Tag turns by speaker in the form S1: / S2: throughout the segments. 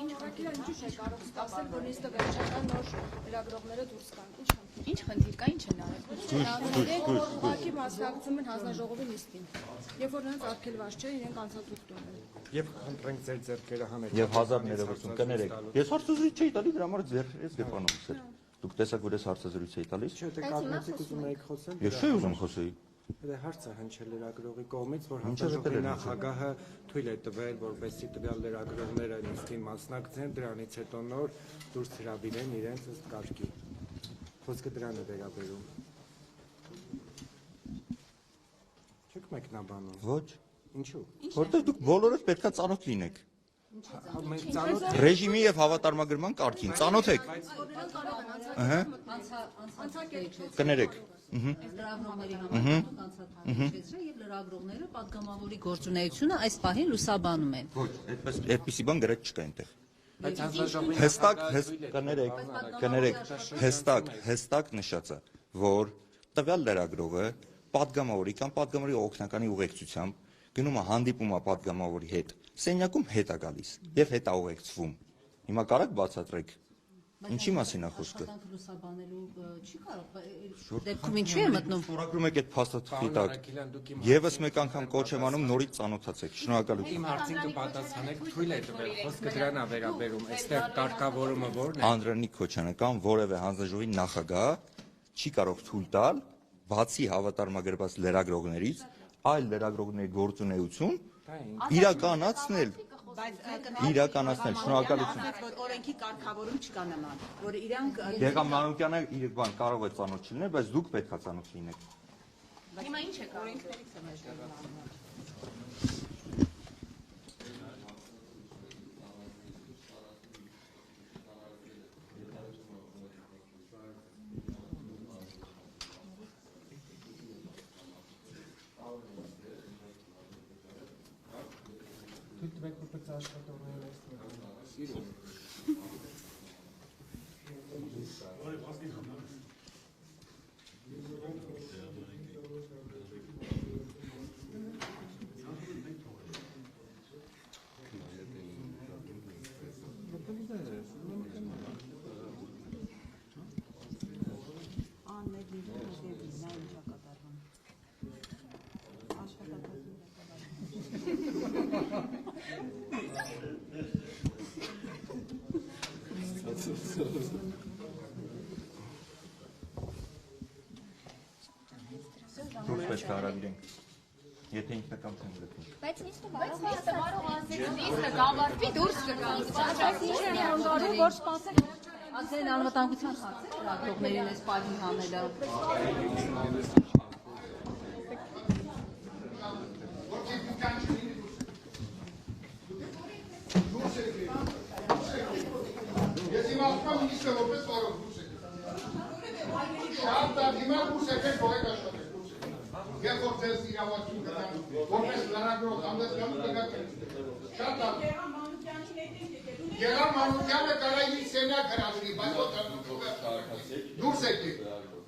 S1: Ինչ օրակիրը ինչու՞ չէ կարող ստացել, որ նիստը վերջական նոր լրագրողները դուրս գան։ Ինչ խնդիր կա, ինչ են արել։ Ուղղակի մասնակցում են հանձնաժողովի նիստին։ Երբ որ նրանց արգելված չէ, իրենք անցածուկ տունել։
S2: Եվ խնդրենք ձեր ձեռքերը հանեք։
S3: Եվ 1000 ներողություն կներեք։ Ես հարցազրույց չէի տալի, դրա համար ձեր ես գտանում եմ։ Դուք տեսաք, որ ես հարցազրույց էի տալիս։
S2: Չէ, դե կազմեցիք ուզում եք խոսել։
S3: Ես չէի ուզում խոսեի։
S2: Դե հարցը հնչել լրագրողի կողմից, որ հանձնաժողովի նախագահը թույլ է տվել, որպեսզի տվյալ լրագրողները նիստին մասնակցեն, դրանից հետո նոր դուրս հրավիրեն իրենց ըստ կարգի։ Խոսքը դրան է վերաբերում։ Չեք մեկնաբանում։
S3: Ոչ։
S2: Ինչու՞։
S3: Որտեղ դուք բոլորս պետքա ծանոթ լինեք։
S2: Մենք ծանոթ
S3: Ռեժիմի եւ հավատարմագրման կարգին ծանոթ եք։ Ահա։ Կներեք։
S4: Լրագրողների համակարգ անցածը եւ լրագրողները պատգամավորի գործունեությունը այս պահին լուսաբանում են։
S3: Ոչ, այդպեսի բան գրած չկա այնտեղ։
S2: Բայց հանձնաժողովի
S3: հստակ նշած է, որ տվյալ լրագրողը պատգամավորի կամ պատգամավորի օգնականի ուղեկցությամբ գնում է հանդիպում է պատգամավորի հետ, սենյակում հետ է գալիս եւ հետ է ուղեկցվում։ Հիմա կարաք բացատրեք ինչի մասին է խոսքը։
S4: Լուսաբանելու չի կարող, դեպքում ինչու է մտնում։
S3: Շնորհակալում եք այդ փաստաթղթի տակ։ Եվս մեկ անգամ կոչ եմ անում նորից ծանոթացեք։ Շնորհակալություն։
S2: Իմ հարցին կպատասխանեք, թույլ է տվել, խոսքը դրան է վերաբերում, այստեղ կարգավորումը ո՞րն է։
S3: Անդրանիկ Քոչյանը կամ որևէ հանձնաժողովի նախագահ չի կարող թույլ տալ բացի հավատարմագրված լրագրողներից այլ լրագրողների գործունեություն իրականացնել, շնորհակալություն։
S4: Օրենքի կարգավորում չկա նման, որ իրանք
S3: Գեգամ Մանուկյանը իր բան կարող է ծանոթ չլինել, բայց դուք պետք է ծանոթ լինեք։
S4: Հիմա ինչ է օրենքներից է մեր
S3: Դուք պետք է հարավիրենք։ Եթե ինքնական չեն գտնում։
S5: Բայց նիստը կարող
S1: Նիստը գավառվի դուրս կգա։ Բայց ինչ են անդարում, որ սպասեն։
S4: Ազգային անվտանգության հարցը լրագրողներին այս պահին հանելը։
S6: Ես իմ ասում եմ նիստը որպես կարող դուրս եք։ Շատ դեպ հիմա դուրս եկեք որեք աշխատեք դուրս եք։ Եվ որ ձեզ իրավացություն կտան, որպես լրագրող համդեսկանում կգաք են։ Շատ դեպ։ Գեղամ Մանուկյանը կարա իր սենյակ հրավիրի, բայց ոչ դուրս եկեք։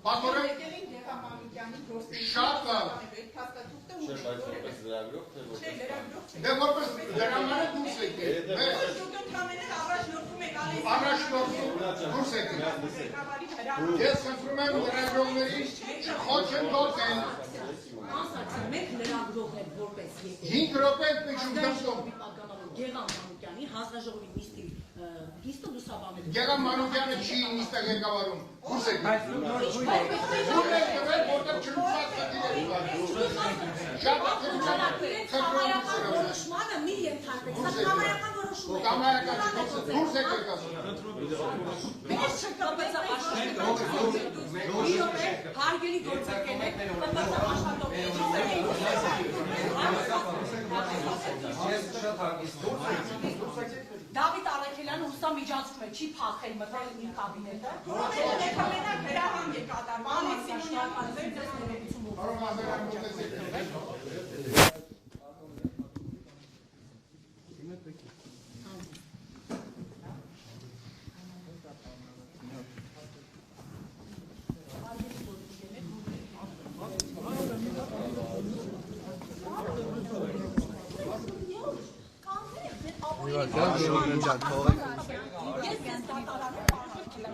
S6: Պատորեք շատ լավ։ Դե որպես դրամանը դուրս եկեք։ Առաջնորդում դուրս եկեք։ Ես խնդրում եմ լրագրողներին չխոչեն գործեն։
S4: Մեկ լրագրող է որպես
S6: 5 րոպե պիչում դաշտում։
S4: Գեղամ Մանուկյանի հանձնաժողովի նիստի նիստը լուսաբանելու։
S6: Գեղամ Մանուկյանը չի նիստը ղեկավարում։ Դուրս եկեք։ Որտեղ չլուծված շատ
S4: Կամայական որոշմանը մի ենթարկվեց։ Կամայական որոշում է։
S6: Կամայական դուրս եկեք ասում։
S4: Մենք չկապեց աշխատողները։ Հարգելի գործընկերներ, կապեց աշխատողները։ Դավիթ Արաքելյանը հուսա միջազգում է, չի փախել մտել իր կաբինետը։ Մենակ հրահանգ է կատարում։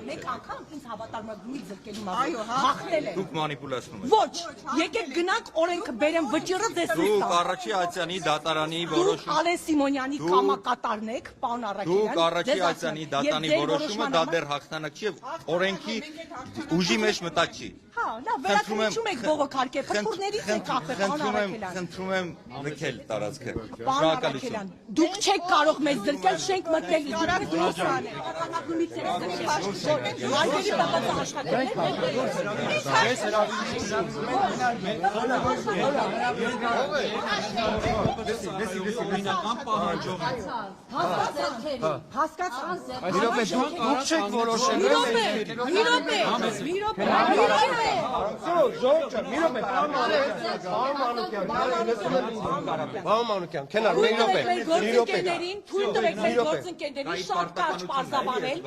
S4: Մեկ անգամ ինձ հավատարմագրումից զրկելու մասին հաղթել է։
S3: Դուք մանիպուլացնում եք։
S4: Ոչ, եկեք գնանք օրենքը բերեմ վճիռը ձեզ
S3: Դուք Արաչի Ացյանի դատարանի
S4: Դուք
S3: որոշում
S4: Ալեն Սիմոնյանի կամակատարն եք, պարոն Արաքելյան։
S3: Դուք Արաչի Ացյանի դատանի որոշումը դա դեռ հաղթանակ չի, օրենքի ուժի մեջ մտած չի։
S4: Հա, լավ, վերականգնում եք բողոքարկե, փրփուրներից եք կախվել, պարոն Արաքելյան։
S3: Խնդրում եմ լքել տարածքը։
S4: Պարոն Արաքելյան, դուք չեք կարող մեզ զրկել, շենք մտնել իրար դուրս անել։ Պատանագումից եք Արգելի բաբաց
S2: Դուք չեք որոշել։ Մանուկյան, քենար, մի րոպե։
S4: գործընկերներին, թույլ տվեք մեր գործընկերներին շատ կարճ պարզաբանել։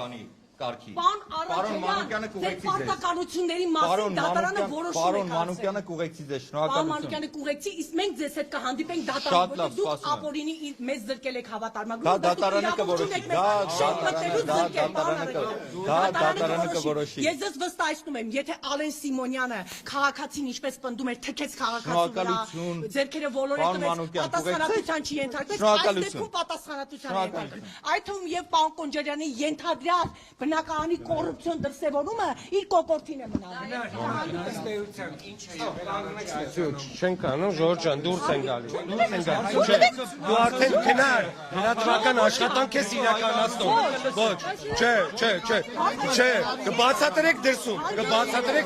S4: Պարոն Արաքելյան, ձեր պարտականությունների մասին դատարանը որոշում է
S3: Պարոն Մանուկյանը կուղեկցի ձեզ,
S4: Պարոն
S3: շնորհակալություն։
S4: Մանուկյանը կուղեկցի, իսկ մենք ձեզ հետ կհանդիպենք դատարանում, որտեղ դուք ապօրինի մեզ զրկել եք հավատարմագրում,
S3: Դա դատարանը կորոշի, դատարանը կորոշի։
S4: Ես ձեզ վստահեցնում եմ, եթե Ալեն Սիմոնյանը քաղաքացին ինչպես պնդում էր, թքեց քաղաքացու վրա, ձեռքերը ոլորեց տվեց, պատասխանատվության չի ենթարկվեց, այս դեպքում պատասխանատվության է ենթարկվել։ Այդ թվում եւ պարոն Կոնջարյանի ենթադրյալ բնակարանի կոռուպցիոն դրսևորումը իր կոկորտին է մնալու։
S2: Չենք անում, Ժորժ ջան, դուրս են գալիս։ Դու արդեն քնար, հրատվական աշխատանք ես իրականացնում։ Ոչ, չէ, կբացատրեք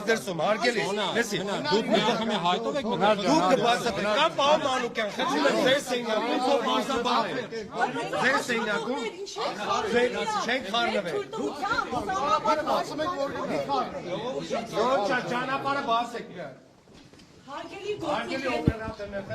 S2: դրսում, հարգելի, լսի, դուք մի հայտով եք մտնում։ Դուք կբացատրեք, կամ պարոն Մանուկյան, խնդրում եմ ձեր սենյակում, չենք խառնվել։ Ժողովուրդ ճանապարհը բացեք իրար։
S4: Հարգելի գործընկերներ,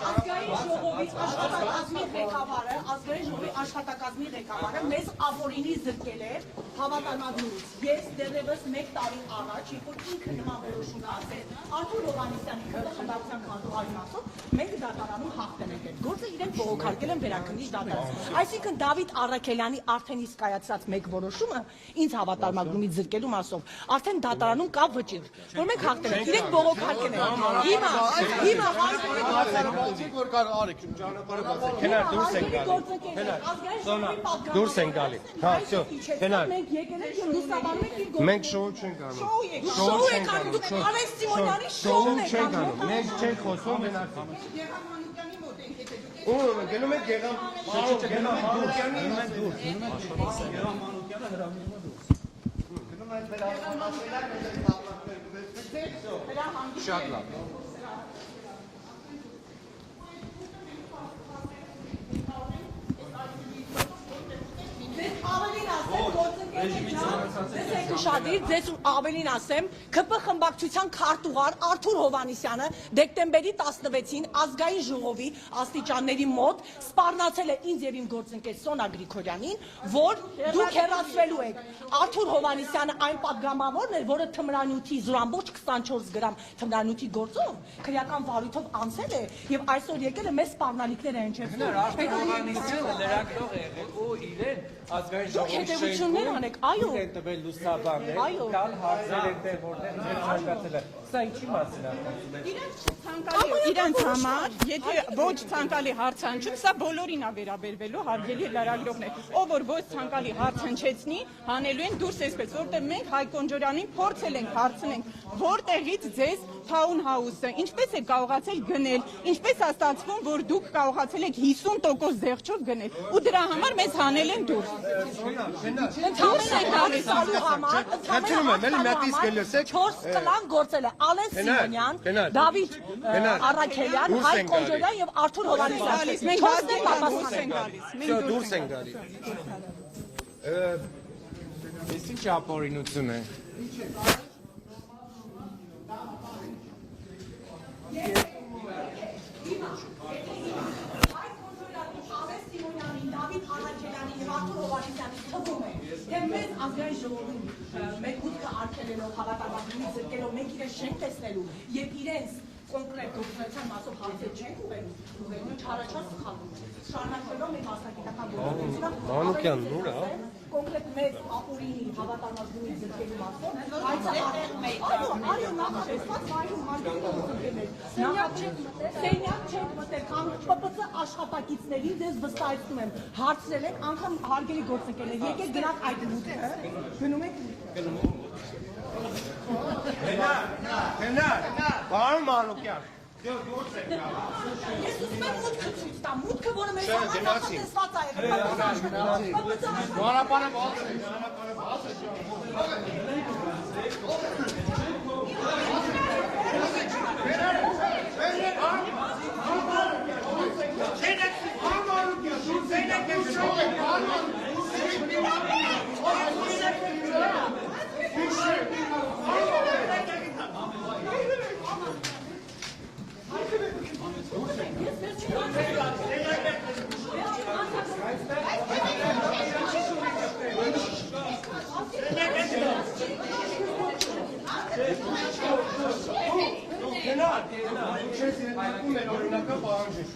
S4: ազգային ժողովի աշխատակազմի ղեկավարը, ազգային ժողովի աշխատակազմի ղեկավարը մեզ ապօրինի զրկել է հավատարմագրումից։ Ես դեռևս 1 տարի առաջ, երբ որ ինքը նման որոշում կասեց, Արթուր Հովհաննիսյանի խմբակցության քանդուղարի մասով, մենք դատարանում հաղթել ենք այդ գործը, իրենք բողոքարկել են վերաքննիչ դատարան։ Այսինքն Դավիթ Առաքելյանի արդեն իսկ կայացած մեկ որոշումը ինձ հավատարմագրումից զրկելու մասով, արդեն դատարանում կա վճիռ, որ մենք հաղթել ենք, իրենք բողոքարկել են։ Հիմա
S6: որ կար արեք ճանապարհը բացեք։
S2: Քենար դուրս են գալի։ Հա, всё։ Քենար։
S4: Մենք եկել ենք եւ լուսաբանում ենք իր գործը։
S2: Մենք շոու չենք անում։
S4: Շոու եք անում, դուք Ալեն Սիմոնյանի շոուն եք
S2: Չենք
S4: անում։
S2: անում։ Մենք չենք խոսում մենակ։ Ո՞ւր գնում եք Գեգամ Մանուկյանի մենք դուրս։ Գեգամ Մանուկյանը հրավիրում է դուրս։ Գնում եք վերահանդիպել։ Շատ լավ։ Ձեզ ավելին ասեմ, ԿՊ խմբակցության քարտուղար Արթուր Հովհաննիսյանը դեկտեմբերի 16-ին ազգային ժողովի աստիճանների մոտ սպառնացել է ինձ եւ իմ գործընկեր Սոնա Գրիգորյանին, որ դուք հեռացվելու եք։ Արթուր Հովհաննիսյանը այն պատգամավորն էր, որը թմրանյութի 0.24 գրամ թմրանյութի գործով քրեական վարույթով անցել է եւ այսօր եկել է մեզ սպառնալիքներ է հնչեցնում։
S7: Արթուր Հովհաննիսյանը լրագրող է եղել ու իրեն ազգային ժողովի
S4: անեք, այո,
S7: տվել լուսաբանել, կան հարցեր են որտեղ ձեր ցանկացել է։ Սա ինչի մասին է։
S8: Իրենց համար, եթե ոչ ցանկալի հարց հնչում, սա բոլորին է վերաբերվելու, հարգելի լրագրողներ, ով որ ոչ ցանկալի հարց հնչեցնի, հանելու են դուրս այսպես, որտեղ մենք Հայկ Կոնջարյանին փորձել ենք հարցնենք, որտեղից ձեզ Town House-ը, ինչպես է կարողացել գնել, ինչպես է ստացվում, որ դուք կարողացել եք 50% զեղչով գնել, ու դրա համար մեզ հանել են դուրս։
S4: Ընդհանուր է գալիս ալու համար,
S2: Խնդրում եմ, էլի մի հատ իսկ լսեք։
S4: 4 կլան գործել է Ալեն Սիմոնյան, Դավիթ Առաքելյան, Հայկ Կոնջարյան եւ Արթուր Հովհաննիսյան։
S8: Մենք դուրս ենք գալիս։
S2: Դուրս են գալի։ Էս ինչ ապօրինություն է։
S4: Մեզ ազգային ժողովին մեր մուտքը արգելելով հավատարմագրումից զրկելով մենք իրենց շենք տեսնելու եւ իրենց կոնկրետ գործունեության մասով հարցեր չենք ուղղելու, ինչ առաջար սխալվում է։ Շարունակելով մեր մասնագիտական գործունեությունը,
S7: Մանուկյան, նուր է,
S4: կոնկրետ մեծ ապուրինի հավատարմացումից զրկելու մասով, այս արի նախատեսված վայրում հարգելի զրկել։ Սենյակ չեք մտել, կամ ՊՊՑ աշխատակիցներին ձեզ վստահեցնում եմ, հարցրել եք, անգամ հարգելի գործընկերներ, եկեք գնաք այդ մուտքը, գնում եք
S7: Պարոն Մանուկյան,
S4: Ես ուզում եմ մուտքը ցույց տամ, մուտքը, որը մեր համար նախատեսված է եղել։
S7: Մանապանը բաց է։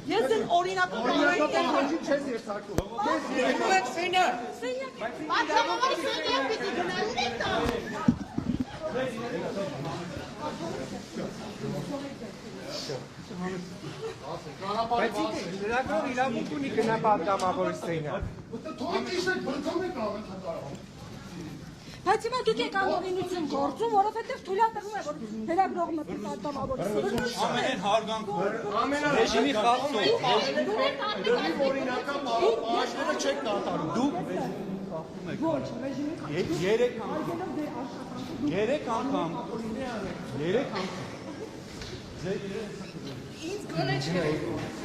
S4: Ես են օրինակը պահանջի
S7: չես երթարկում։
S5: Պատգամավորի սենյակ պիտի գնալու եք տամ։
S7: Բայց լրագրող իրավունք ունի գնա պատգամավորի սենյակ։
S6: Թող դիսեք բրցում եք կարող։
S1: Բայց հիմա դուք եք անօրինություն գործում, որովհետև թույլատրվում է, որ լրագրողը մտնի պատգամավորի։
S9: Ամենեն հարգանք
S7: Ռեժիմի խախտում։
S6: Օրինական պահանջները չեք կատարում։
S7: Դուք
S1: Ոչ, ռեժիմի
S9: 3 անգամ
S4: ինձ գոնե չէ։